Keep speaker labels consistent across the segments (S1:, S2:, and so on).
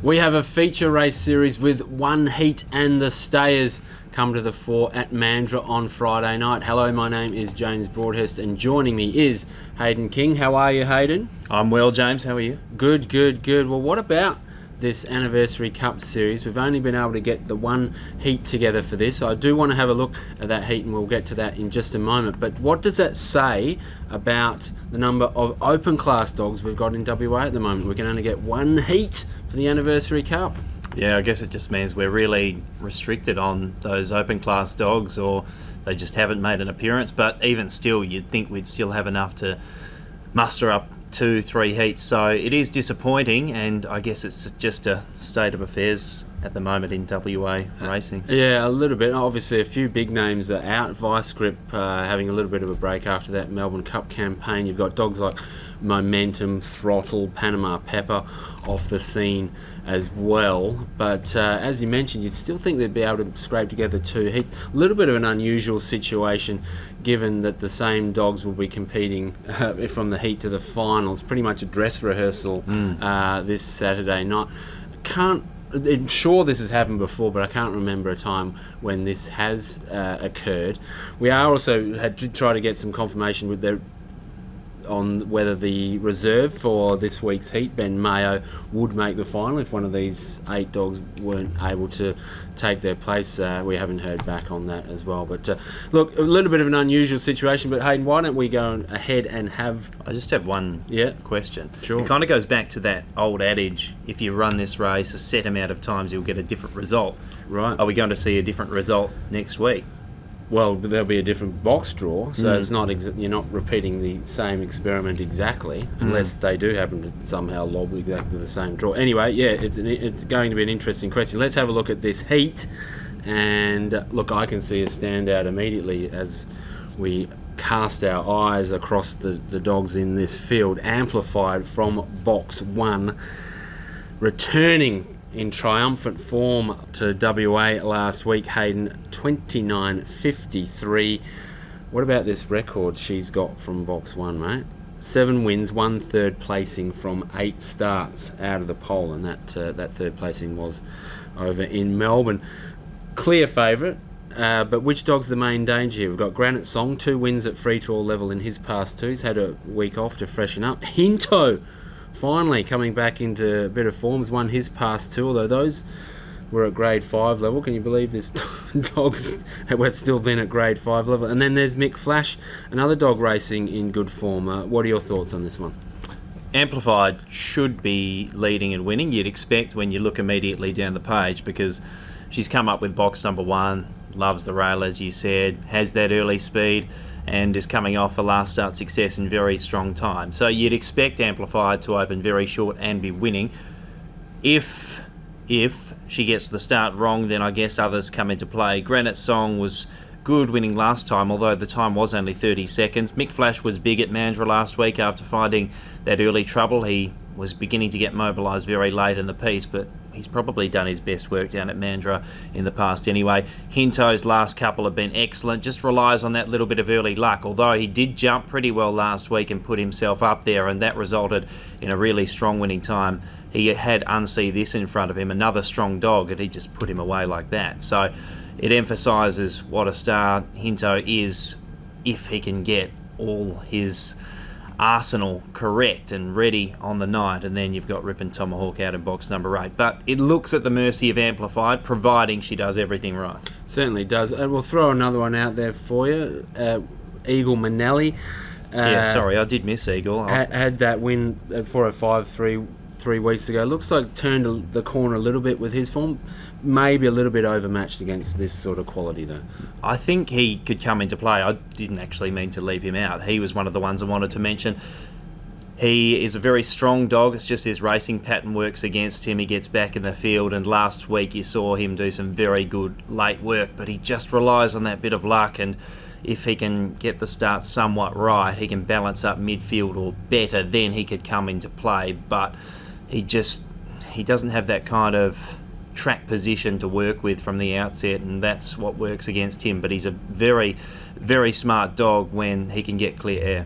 S1: We have a feature race series with one heat and the stayers come to the fore at Mandurah on Friday night. Hello, my name is James Broadhurst and joining me is Hayden King. How are you, Hayden?
S2: I'm well, James. How are you?
S1: Good. Well, what about this Anniversary Cup series? We've only been able to get the one heat together for this. So I do want to have a look at that heat and we'll get to that in just a moment. But what does that say about the number of open class dogs we've got in WA at the moment? We can only get one heat for the Anniversary Cup.
S2: Yeah, I guess it just means we're really restricted on those open class dogs, or they just haven't made an appearance. But even still, you'd think we'd still have enough to muster up 2-3 heats. So it is disappointing, and I guess it's just a state of affairs at the moment in WA racing.
S1: Yeah, a little bit. Obviously, a few big names are out. Vice Grip having a little bit of a break after that Melbourne Cup campaign. You've got dogs like Momentum, Throttle, Panama Pepper off the scene as well. But as you mentioned, you'd still think they'd be able to scrape together two heats. A little bit of an unusual situation given that the same dogs will be competing from the heat to the finals. Pretty much a dress rehearsal this Saturday night. I'm sure this has happened before, but I can't remember a time when this has occurred. We are also had to try to get some confirmation with on whether the reserve for this week's heat, Ben Mayo, would make the final if one of these 8 dogs weren't able to take their place. We haven't heard back on that as well. But look, a little bit of an unusual situation. But Hayden, why don't we go ahead and have...
S2: I just have one question.
S1: Sure.
S2: It kind of goes back to that old adage, if you run this race a set amount of times, you'll get a different result.
S1: Right.
S2: Are we going to see a different result next week?
S1: Well, there'll be a different box draw, so it's not you're not repeating the same experiment exactly, unless they do happen to somehow lob exactly the same draw. Anyway, yeah, it's going to be an interesting question. Let's have a look at this heat, and look, I can see a standout immediately as we cast our eyes across the dogs in this field. Amplified from box 1, returning in triumphant form to WA last week, Hayden, 29.53. What about this record she's got from box 1, mate? 7 wins, 1 third placing from 8 starts out of the poll, and that third placing was over in Melbourne. Clear favourite, but which dog's the main danger here? We've got Granite Song, 2 wins at free-to-all level in his past 2. He's had a week off to freshen up. Hinto, finally coming back into a bit of form, has won his past 2, although those were at grade 5 level. Can you believe this dog's we're still then at grade 5 level? And then there's Mick Flash, another dog racing in good form. What are your thoughts on this one?
S2: Amplified should be leading and winning, you'd expect, when you look immediately down the page, because she's come up with box number 1, loves the rail, as you said, has that early speed, and is coming off a last start success in very strong time. So you'd expect Amplified to open very short and be winning. If she gets the start wrong, then I guess others come into play. Granite Song was good winning last time, although the time was only 30 seconds. Mick Flash was big at Mandurah last week after finding that early trouble. He was beginning to get mobilised very late in the piece, but he's probably done his best work down at Mandurah in the past anyway. Hinto's last couple have been excellent, just relies on that little bit of early luck, although he did jump pretty well last week and put himself up there, and that resulted in a really strong winning time. He had Unsee This in front of him, another strong dog, and he just put him away like that. So it emphasises what a star Hinto is if he can get all his arsenal correct and ready on the night. And then you've got Ripon Tomahawk out in box number 8. But it looks at the mercy of Amplified, providing she does everything right.
S1: Certainly does. And we'll throw another one out there for you. Eagle Manelli.
S2: I did miss Eagle.
S1: Had that win at 405 3 weeks ago. Looks like turned the corner a little bit with his form. Maybe a little bit overmatched against this sort of quality, though.
S2: I think he could come into play. I didn't actually mean to leave him out. He was one of the ones I wanted to mention. He is a very strong dog. It's just his racing pattern works against him. He gets back in the field, and last week you saw him do some very good late work, but he just relies on that bit of luck, and if he can get the start somewhat right, he can balance up midfield or better, then he could come into play. But he doesn't have that kind of track position to work with from the outset, and that's what works against him. But he's a very, very smart dog when he can get clear air.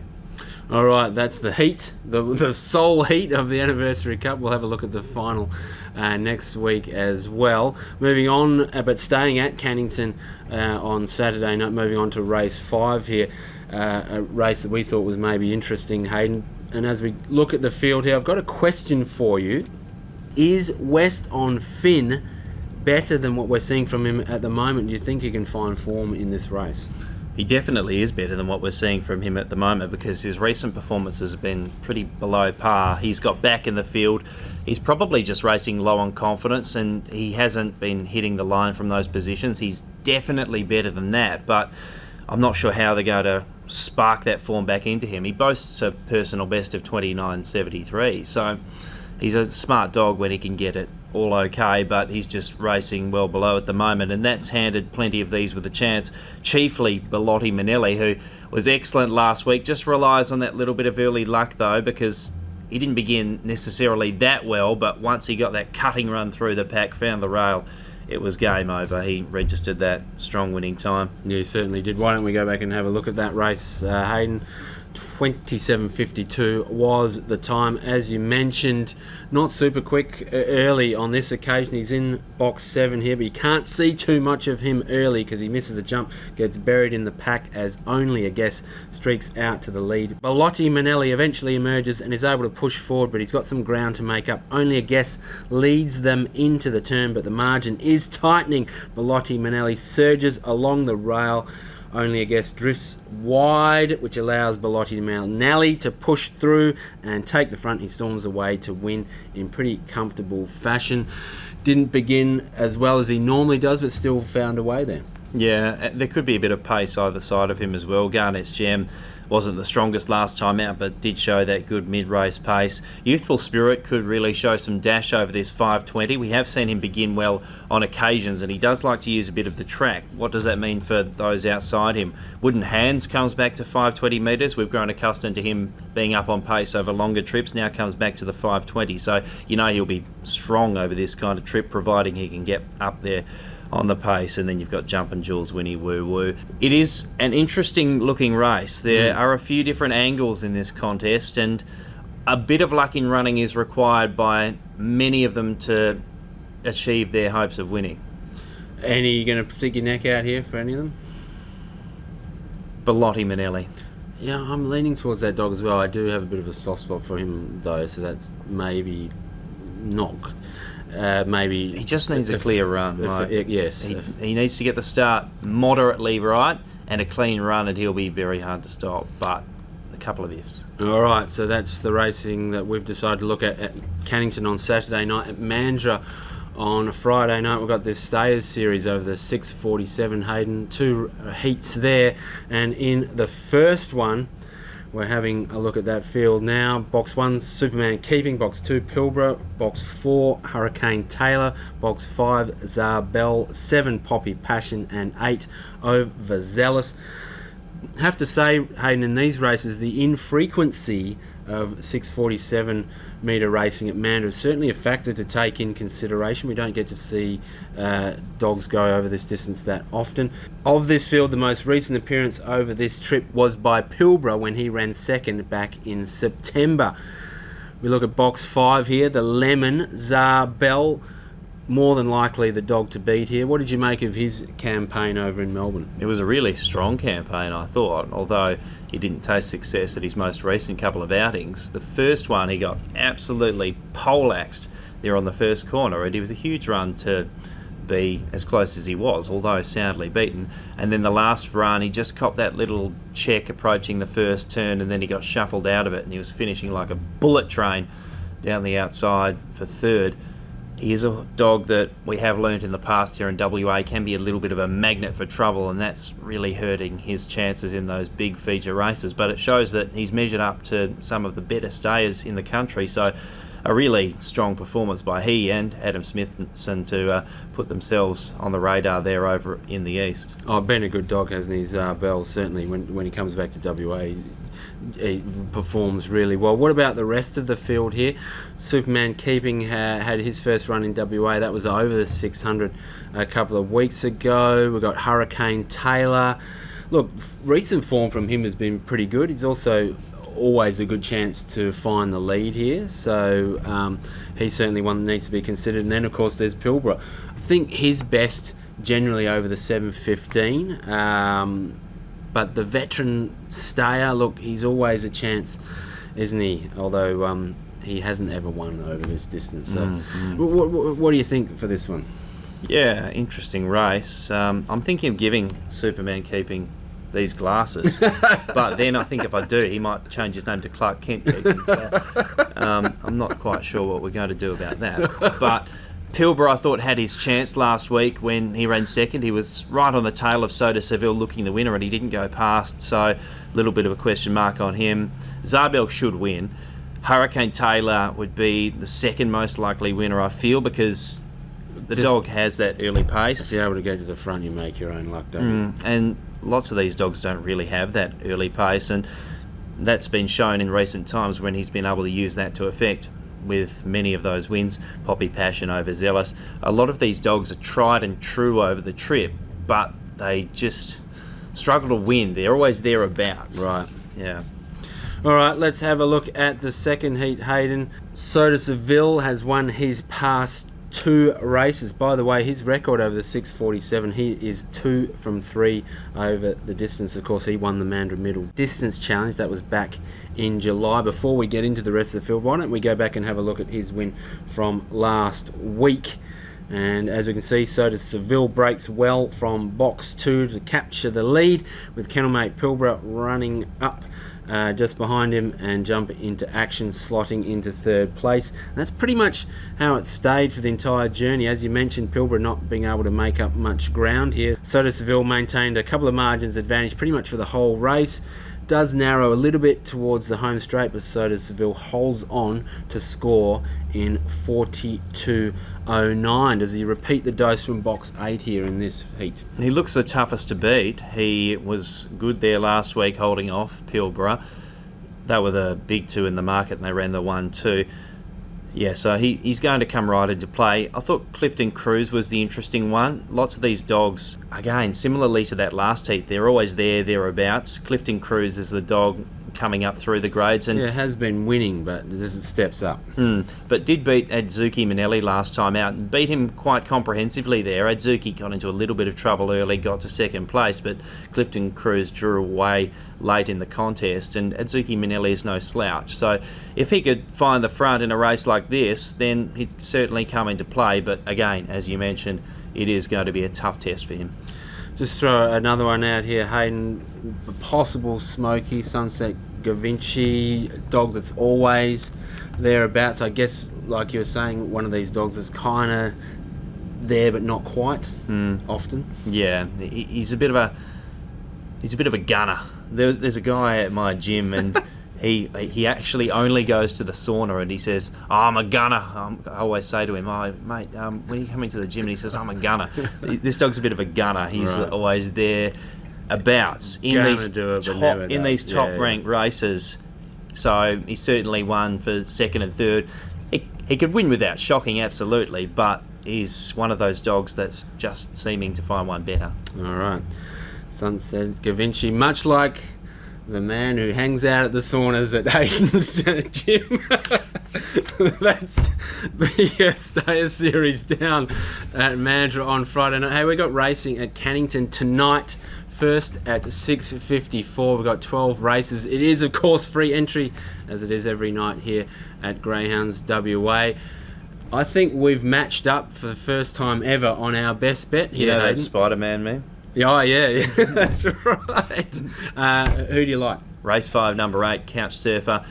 S1: All right, that's the heat, the sole heat of the Anniversary Cup. We'll have a look at the final next week as well. Moving on, but staying at Cannington on Saturday night, moving on to race 5 here, a race that we thought was maybe interesting, Hayden. And as we look at the field here, I've got a question for you. Is West on Finn better than what we're seeing from him at the moment? Do you think he can find form in this race?
S2: He definitely is better than what we're seeing from him at the moment, because his recent performances have been pretty below par. He's got back in the field. He's probably just racing low on confidence, and he hasn't been hitting the line from those positions. He's definitely better than that, but I'm not sure how they're going to spark that form back into him. He boasts a personal best of 29.73, so he's a smart dog when he can get it all okay, but he's just racing well below at the moment, and that's handed plenty of these with a chance. Chiefly Bellotti Manelli, who was excellent last week, just relies on that little bit of early luck though, because he didn't begin necessarily that well, but once he got that cutting run through the pack, found the rail, it was game over. He registered that strong winning time.
S1: Yeah, he certainly did. Why don't we go back and have a look at that race, Hayden? 27.52 was the time, as you mentioned. Not super quick early on this occasion. He's in box 7 here, but you can't see too much of him early because he misses the jump, gets buried in the pack as Only a Guess streaks out to the lead. Bellotti Manelli eventually emerges and is able to push forward, but he's got some ground to make up. Only a Guess leads them into the turn, but the margin is tightening. Bellotti Manelli surges along the rail. Only a Guess drifts wide, which allows Bellotti Manelli to push through and take the front. He storms away to win in pretty comfortable fashion. Didn't begin as well as he normally does, but still found a way there.
S2: Yeah, there could be a bit of pace either side of him as well. Garnett's Gem wasn't the strongest last time out, but did show that good mid-race pace. Youthful Spirit could really show some dash over this 520. We have seen him begin well on occasions, and he does like to use a bit of the track. What does that mean for those outside him? Wooden Hands comes back to 520 metres. We've grown accustomed to him being up on pace over longer trips. Now comes back to the 520. So you know he'll be strong over this kind of trip, providing he can get up there on the pace. And then you've got Jumpin' Jules, Winnie Woo Woo. It is an interesting looking race. There are a few different angles in this contest, and a bit of luck in running is required by many of them to achieve their hopes of winning.
S1: And are you going to stick your neck out here for any of them?
S2: Bellotti Manelli.
S1: Yeah, I'm leaning towards that dog as well. I do have a bit of a soft spot for him though, so that's maybe not... maybe
S2: he just needs a clear run, right?
S1: Yes.
S2: He needs to get the start moderately right and a clean run, and he'll be very hard to stop, but a couple of ifs. All
S1: right, so that's the racing that we've decided to look at Cannington on Saturday night, at Mandurah on Friday night. We've got this Stayers series over the 6:47, Hayden. 2 heats there, and in the first one, we're having a look at that field now. Box 1, Superman Keeping. Box 2, Pilbara. Box 4, Hurricane Taylor. Box 5, Zarbel. 7, Poppy Passion. And 8, Overzealous. Have to say, Hayden, in these races, the infrequency of 6:47 metre racing at Mandurah is certainly a factor to take in consideration. We don't get to see dogs go over this distance that often. Of this field, the most recent appearance over this trip was by Pilbara when he ran second back in September. We look at box 5 here, the Lemon, Zarbel, more than likely the dog to beat here. What did you make of his campaign over in Melbourne?
S2: It was a really strong campaign, I thought, although he didn't taste success at his most recent couple of outings. The first one, he got absolutely poleaxed there on the first corner, and it was a huge run to be as close as he was, although soundly beaten. And then the last run, he just copped that little check approaching the first turn, and then he got shuffled out of it, and he was finishing like a bullet train down the outside for third. He is a dog that we have learnt in the past here in WA can be a little bit of a magnet for trouble, and that's really hurting his chances in those big feature races. But it shows that he's measured up to some of the better stayers in the country. So a really strong performance by he and Adam Smithson to put themselves on the radar there over in the east.
S1: Oh, been a good dog, hasn't he, Bell? Certainly when he comes back to WA, he performs really well. What about the rest of the field here? Superman Keeping had his first run in WA. That was over the 600 a couple of weeks ago. We've got Hurricane Taylor. Look, recent form from him has been pretty good. He's also always a good chance to find the lead here. So he's certainly one that needs to be considered. And then, of course, there's Pilbara. I think his best generally over the 7:15. But the veteran stayer, look, he's always a chance, isn't he? Although he hasn't ever won over this distance. So what do you think for this one?
S2: Yeah, interesting race. I'm thinking of giving Superman keeping these glasses, but then I think if I do, he might change his name to Clark Kent keeping. So, I'm not quite sure what we're going to do about that. But Pilbara, I thought, had his chance last week when he ran second. He was right on the tail of Soda Seville looking the winner, and he didn't go past, so a little bit of a question mark on him. Zabel should win. Hurricane Taylor would be the second most likely winner, I feel, because the dog has that early pace.
S1: If you're able to go to the front, you make your own luck, don't you?
S2: And lots of these dogs don't really have that early pace, and that's been shown in recent times when he's been able to use that to effect with many of those wins. Poppy Passion over Zealous. A lot of these dogs are tried and true over the trip, but they just struggle to win. They're always thereabouts.
S1: Right.
S2: Yeah.
S1: All right, let's have a look at the second heat, Hayden. Soda Seville has won his past 2 races. By the way, his record over the 6:47, he is 2 from 3 over the distance. Of course, he won the Mandurah Middle Distance Challenge. That was back in July. Before we get into the rest of the field, why don't we go back and have a look at his win from last week? And as we can see, Soda Seville breaks well from box 2 to capture the lead, with kennelmate Pilbara running up just behind him and jump into action, slotting into 3rd place. And that's pretty much how it stayed for the entire journey. As you mentioned, Pilbara not being able to make up much ground here. Soda Seville maintained a couple of margins advantage pretty much for the whole race. Does narrow a little bit towards the home straight, but Soda Seville holds on to score in 42.09. Does he repeat the dose from box 8 here in this heat?
S2: He looks the toughest to beat. He was good there last week holding off Pilbara. They were the big 2 in the market, and they ran the 1-2. Yeah, so he's going to come right into play. I thought Clifton Cruz was the interesting one. Lots of these dogs, again, similarly to that last heat, they're always thereabouts. Clifton Cruz is the dog coming up through the grades, and
S1: has been winning, but this is steps up.
S2: But did beat Adzuki Manelli last time out, and beat him quite comprehensively there. Adzuki got into a little bit of trouble early, got to 2nd place, but Clifton Cruz drew away late in the contest, and Adzuki Manelli is no slouch. So if he could find the front in a race like this, then he'd certainly come into play. But again, as you mentioned, it is going to be a tough test for him.
S1: Just throw another one out here, Hayden. Possible Smoky Sunset Gavinci, dog that's always thereabouts. I guess, like you were saying, one of these dogs is kind of there but not quite often.
S2: Yeah, he's a bit of a gunner. There's a guy at my gym, and he actually only goes to the sauna, and he says, "Oh, I'm a gunner." I always say to him, "Oh, mate, when are you coming to the gym?" And he says, "I'm a gunner." This dog's a bit of a gunner. He's always there abouts in these top ranked races. So he's certainly won for 2nd and 3rd. He could win without shocking, absolutely, but he's one of those dogs that's just seeming to find one better.
S1: All right. Sunset Gavinci, much like the man who hangs out at the saunas at Hayden's gym. That's the Stayer Series down at Mandurah on Friday night. Hey, we got racing at Cannington tonight. First at 6:54. We've got 12 races. It is, of course, free entry, as it is every night here at Greyhounds WA. I think we've matched up for the first time ever on our best bet here.
S2: You know that Spider-Man meme?
S1: Oh, yeah, that's right. Who do you like?
S2: Race 5, number 8, Couch Surfer.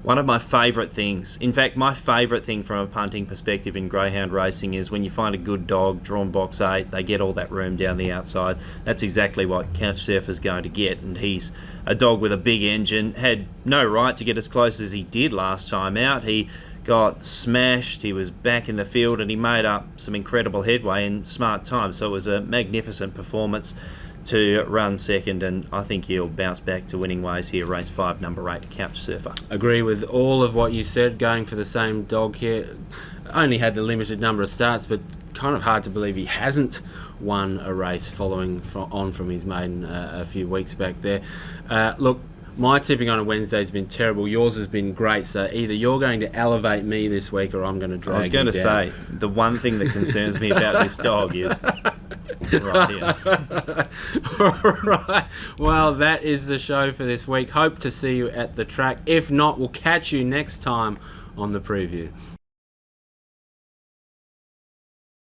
S2: One of my favourite things, in fact, my favourite thing from a punting perspective in greyhound racing is when you find a good dog drawn box 8, they get all that room down the outside. That's exactly what Couch Surfer's going to get, and he's a dog with a big engine. Had no right to get as close as he did last time out. He got smashed, he was back in the field, and he made up some incredible headway in smart time. So it was a magnificent performance to run second, and I think he'll bounce back to winning ways here. Race 5, number 8, Couch Surfer.
S1: Agree with all of what you said, going for the same dog here. Only had the limited number of starts, but kind of hard to believe he hasn't won a race following on from his maiden a few weeks back there. Look, My tipping on a Wednesday has been terrible. Yours has been great. So either you're going to elevate me this week, or I'm going to drag you down.
S2: I was going to say, the one thing that concerns me about this dog is right here.
S1: All right. Well, that is the show for this week. Hope to see you at the track. If not, we'll catch you next time on the preview.